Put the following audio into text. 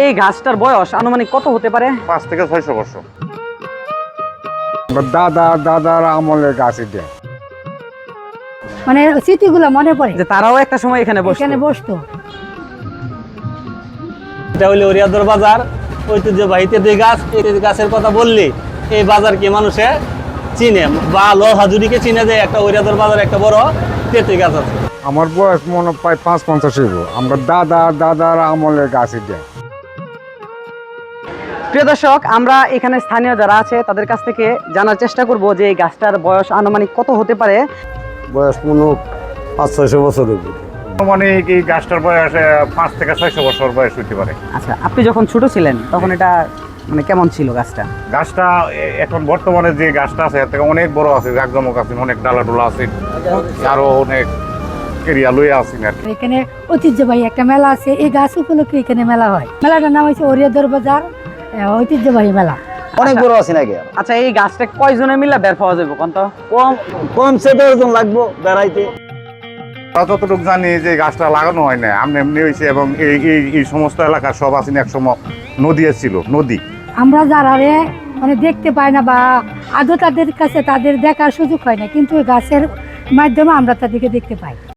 এই গাছটার বয়স আনুমানিক কত হতে পারে? 5 থেকে 600 বছর। দাদার আমলের গাছ এটা। মানে স্মৃতিগুলো মনে পড়ে যে তারাও একটা সময় এখানে বসতো। এটা হলো ওরিয়াদর বাজার, ঐতিহ্যবাহী তেঁতুল গাছ। এই তেঁতুল গাছের কথা বললি এই বাজারকে মানুষে চিনে বা হাজুরিকে চিনে যে একটা ওরিয়াদর বাজার একটা বড় তেঁতুল গাছ আছে। আমার বয়স মনে প্রায় 55 হইব। আমরা দাদার আমলের গাছ এটা। প্রিয় দর্শক, আমরা এখানে স্থানীয় যারা আছে তাদের কাছ থেকে জানার চেষ্টা করব যে এই গাছটার বয়স আনুমানিক কত হতে পারে। বয়স মনে 500-600 বছর হবে। মানে এই গাছটার বয়স 5 থেকে 600 বছর বয়স হতে পারে। আচ্ছা, আপনি যখন ছোট ছিলেন তখন এটা মানে কেমন ছিল গাছটা? গাছটা এখন বর্তমানে যে গাছটা আছে এর থেকে অনেক বড় আছে, জাকজমক আছে, অনেক ডালাডোলা আছে, আরো অনেক এরিয়া লইয়া আছে আর কি। এখানে ঐতিহ্যবাহী একটা মেলা আছে, এই গাছ উপলক্ষে এখানে মেলা হয়। মেলাটার নাম হচ্ছে ওরিয়াদর বাজার ঐতিহ্যবাহী মেলা। অনেক বড় আছে নাকি? আচ্ছা, এই গাছটা কয়জনে মিলে বের পাওয়া যাবে কোন তো? কমসে 10 জন লাগবো বেড়াইতে। যতটুকু জানি যে গাছটা লাগানো হয় না, এমনি এমনি হয়েছে। এবং এই সমস্ত এলাকার সব আছে একসময় নদী ছিল, নদী। আমরা যারা মানে দেখতে পাই না বা আদৌ তাদের কাছে তাদের দেখার সুযোগ হয় না, কিন্তু এই গাছের মাধ্যমে আমরা তাদেরকে দেখতে পাই।